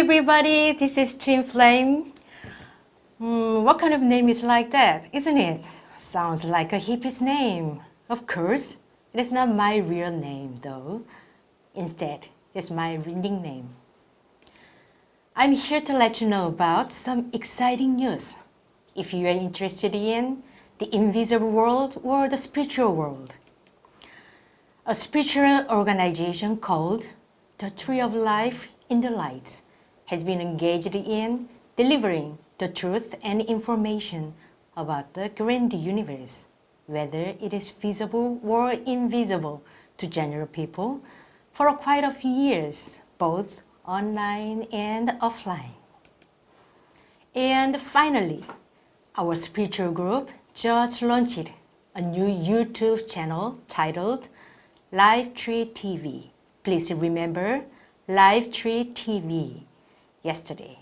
everybody, this is Twin Flame. What kind of name is like that, isn't it? Sounds like a hippie's name. Of course, it is not my real name though. Instead, it's my reading name. I'm here to let you know about some exciting news. If you are interested in the invisible world or the spiritual world. A spiritual organization called the Tree of Life in the Light has been engaged in delivering the truth and information about the grand universe, whether it is visible or invisible to general people, for quite a few years, both online and offline. And finally, our spiritual group just launched a new YouTube channel titled LifeTree TV. Please remember LifeTree TV yesterday,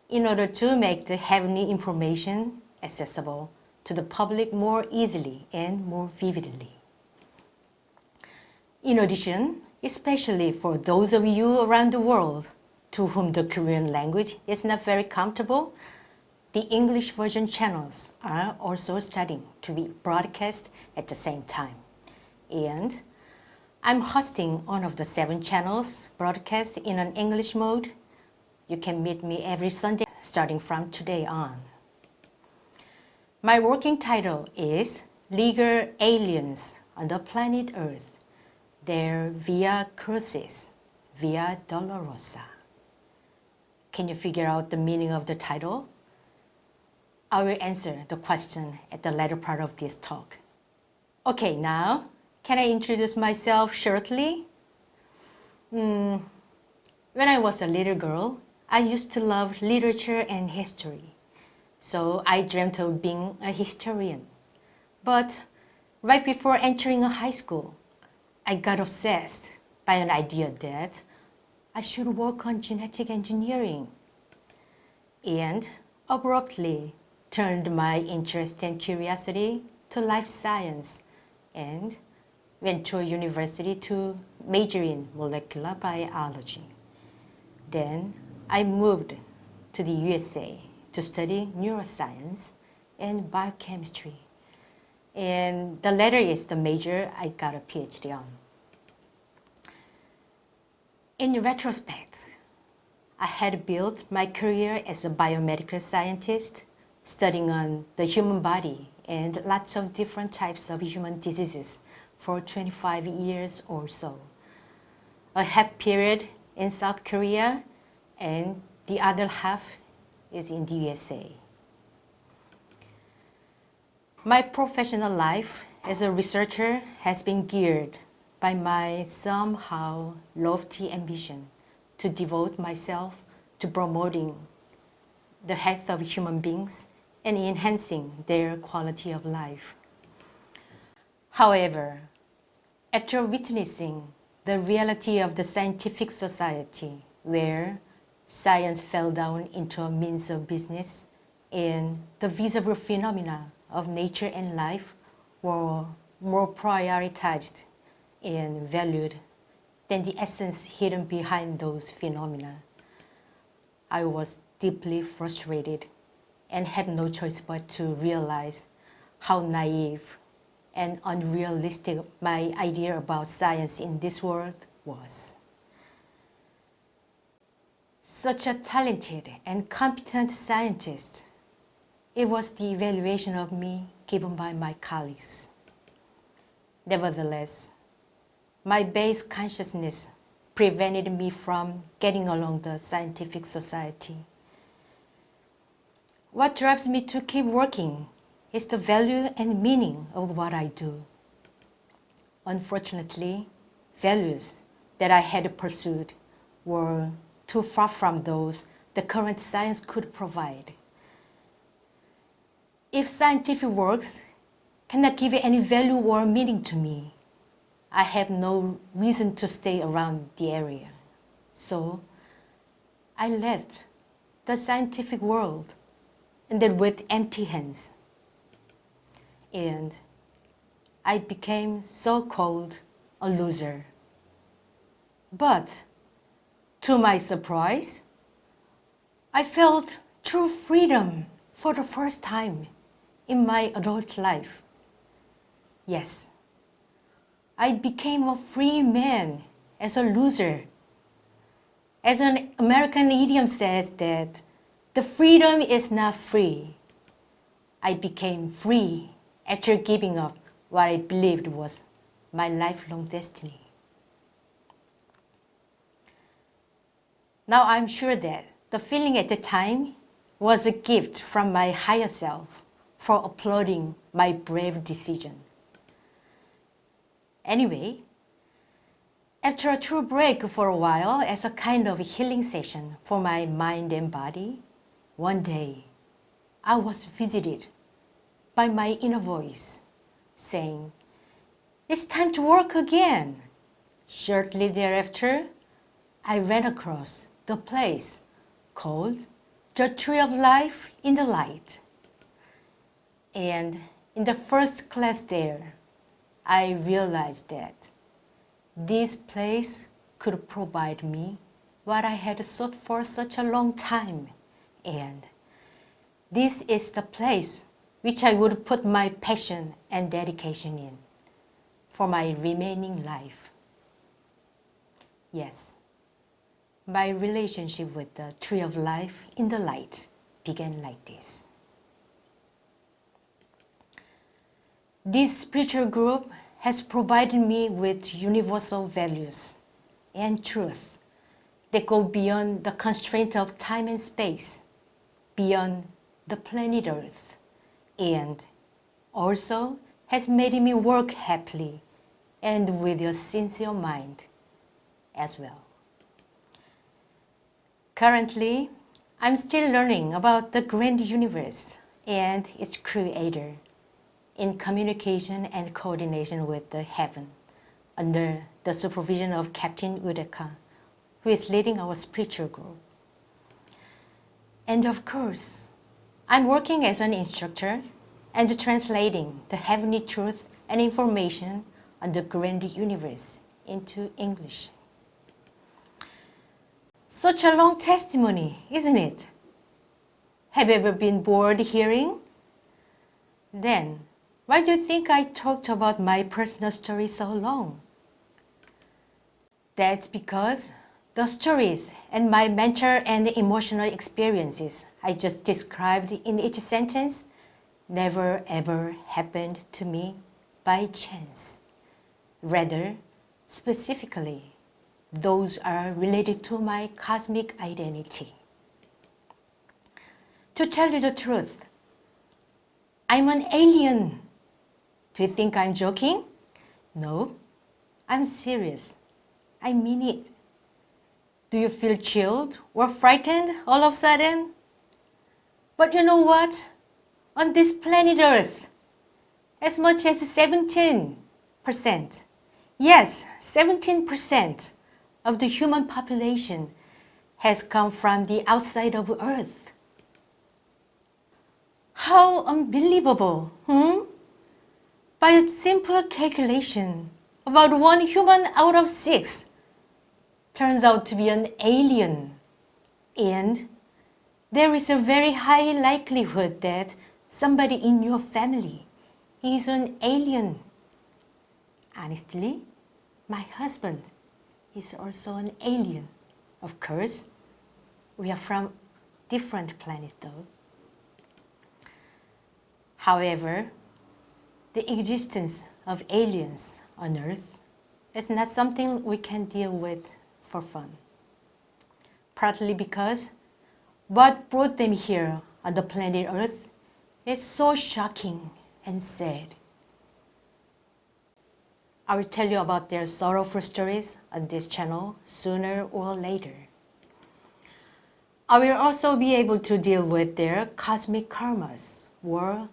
in order to make the heavenly information accessible to the public more easily and more vividly. In addition, especially for those of you around the world to whom the Korean language is not very comfortable, the English version channels are also starting to be broadcast at the same time. And I'm hosting one of the 7 channels broadcast in an English mode. You can meet me every Sunday starting from today on. My working title is Legal Aliens on the Planet Earth, their Via Crucis, Via Dolorosa. Can you figure out the meaning of the title? I will answer the question at the latter part of this talk. Okay, now, can I introduce myself shortly? When I was a little girl, I used to love literature and history. So I dreamt of being a historian. But right before entering a high school, I got obsessed by an idea that I should work on genetic engineering. And abruptly turned my interest and curiosity to life science and went to a university to major in molecular biology. Then I moved to the USA to study neuroscience and biochemistry. And the latter is the major I got a PhD on. In retrospect, I had built my career as a biomedical scientist, studying on the human body and lots of different types of human diseases for 25 years or so. A half period in South Korea and the other half is in the USA. My professional life as a researcher has been geared by my somehow lofty ambition to devote myself to promoting the health of human beings and enhancing their quality of life. However, after witnessing the reality of the scientific society, where science fell down into a means of business and the visible phenomena of nature and life were more prioritized and valued than the essence hidden behind those phenomena, I was deeply frustrated and had no choice but to realize how naive and unrealistic my idea about science in this world was. Such a talented and competent scientist, it was the evaluation of me given by my colleagues. Nevertheless, my base consciousness prevented me from getting along the scientific society. What drives me to keep working is the value and meaning of what I do. Unfortunately, values that I had pursued were too far from those the current science could provide. If scientific works cannot give any value or meaning to me, I have no reason to stay around the area. So I left the scientific world, and then with empty hands. And I became so-called a loser. But to my surprise, I felt true freedom for the first time in my adult life. Yes, I became a free man as a loser. As an American idiom says that the freedom is not free. I became free after giving up what I believed was my lifelong destiny. Now I'm sure that the feeling at the time was a gift from my higher self for applauding my brave decision. Anyway, after a true break for a while as a kind of healing session for my mind and body, one day I was visited by my inner voice saying, "It's time to work again." Shortly thereafter, I ran across the place called the Tree of Life in the Light. And in the first class there, I realized that this place could provide me what I had sought for such a long time. And this is the place which I would put my passion and dedication in for my remaining life. Yes, my relationship with the Tree of Life in the Light began like this. This spiritual group has provided me with universal values and truth that go beyond the constraint of time and space, beyond the planet Earth, and also has made me work happily and with a sincere mind as well. Currently, I'm still learning about the grand universe and its creator in communication and coordination with the heaven under the supervision of Captain Udeka, who is leading our spiritual group. And of course, I'm working as an instructor and translating the heavenly truth and information on the grand universe into English. Such a long testimony, isn't it? Have you ever been bored hearing? Then, why do you think I talked about my personal story so long? That's because the stories and my mental and emotional experiences I just described in each sentence never ever happened to me by chance. Rather, specifically, those are related to my cosmic identity. To tell you the truth, I'm an alien. Do you think I'm joking? No, I'm serious. I mean it. Do you feel chilled or frightened all of a sudden? But you know what? On this planet Earth, as much as 17%, yes, 17% of the human population has come from the outside of Earth. How unbelievable, By a simple calculation, about 1 human out of 6 turns out to be an alien. And there is a very high likelihood that somebody in your family is an alien. Honestly, my husband is also an alien. Of course, we are from different planets though. However, the existence of aliens on Earth is not something we can deal with for fun. Partly because what brought them here on the planet Earth is so shocking and sad. I will tell you about their sorrowful stories on this channel sooner or later. I will also be able to deal with their cosmic karmas, or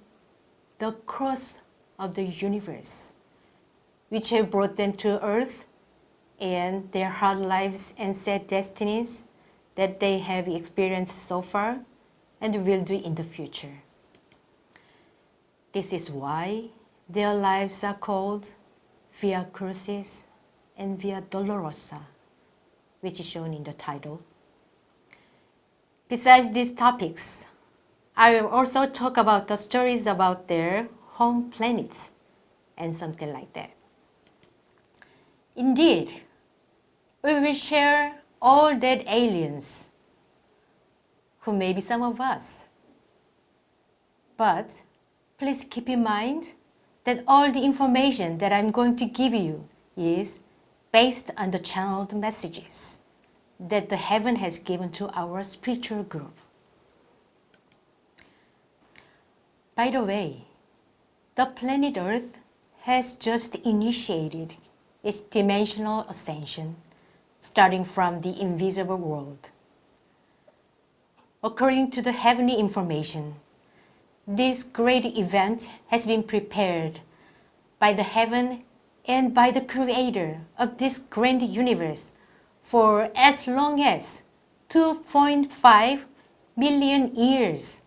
the cross of the universe, which have brought them to Earth, and their hard lives and sad destinies that they have experienced so far and will do in the future. This is why their lives are called Via Crucis and Via Dolorosa, which is shown in the title. Besides these topics, I will also talk about the stories about their home planets and something like that. Indeed, we will share all that aliens, who may be some of us. But please keep in mind that all the information that I'm going to give you is based on the channeled messages that the heaven has given to our spiritual group. By the way, the planet Earth has just initiated its dimensional ascension, starting from the invisible world. According to the heavenly information, this great event has been prepared by the heaven and by the creator of this grand universe for as long as 2.5 million years.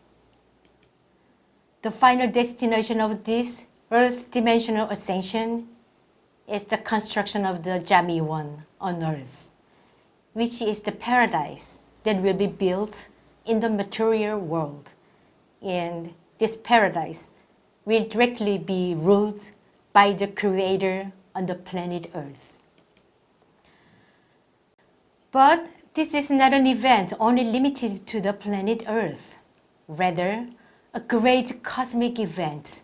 The final destination of this Earth dimensional ascension is the construction of the Jami-1 on Earth, which is the paradise that will be built in the material world. And this paradise will directly be ruled by the Creator on the planet Earth. But this is not an event only limited to the planet Earth. Rather, a great cosmic event,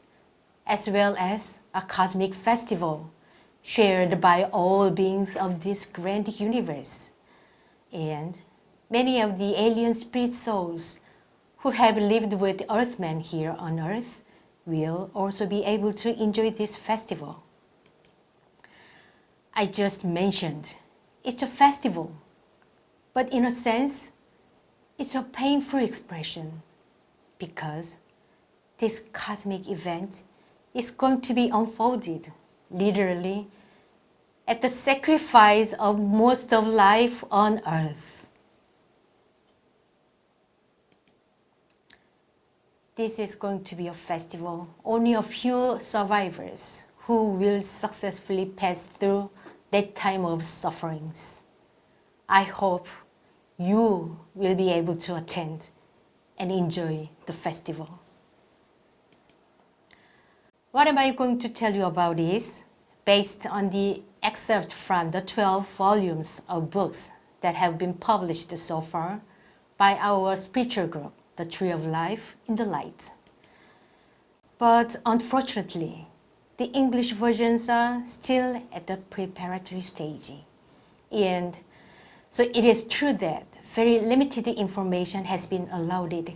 as well as a cosmic festival shared by all beings of this grand universe. And many of the alien spirit souls who have lived with Earthmen here on Earth will also be able to enjoy this festival. I just mentioned it's a festival, but in a sense, it's a painful expression because this cosmic event is going to be unfolded literally at the sacrifice of most of life on Earth. This is going to be a festival only a few survivors who will successfully pass through that time of sufferings. I hope you will be able to attend and enjoy the festival. What am I going to tell you about is based on the excerpt from the 12 volumes of books that have been published so far by our spiritual group, the Tree of Life in the Light. But unfortunately, the English versions are still at the preparatory stage. And so it is true that very limited information has been allowed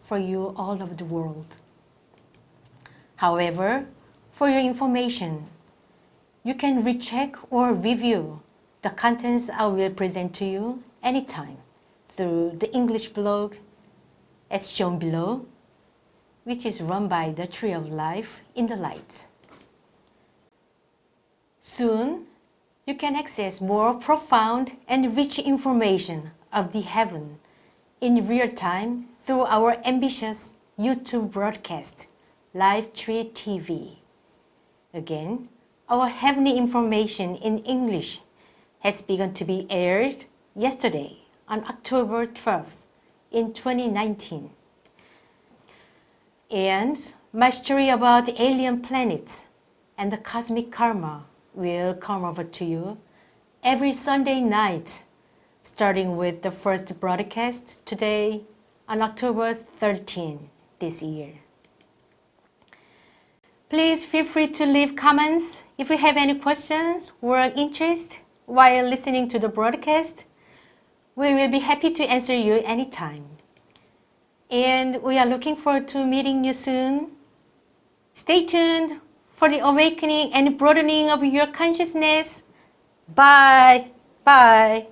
for you all over the world. However, for your information, you can recheck or review the contents I will present to you anytime through the English blog as shown below, which is run by the Tree of Life in the Light. Soon, you can access more profound and rich information of the heaven in real time through our ambitious YouTube broadcast, LifeTree TV. Again, our heavenly information in English has begun to be aired yesterday on October 12th in 2019. And my story about alien planets and the cosmic karma will come over to you every Sunday night, starting with the first broadcast today on October 13 this year. Please feel free to leave comments if you have any questions or interest while listening to the broadcast. We will be happy to answer you anytime. And we are looking forward to meeting you soon. Stay tuned for the awakening and broadening of your consciousness. Bye. Bye.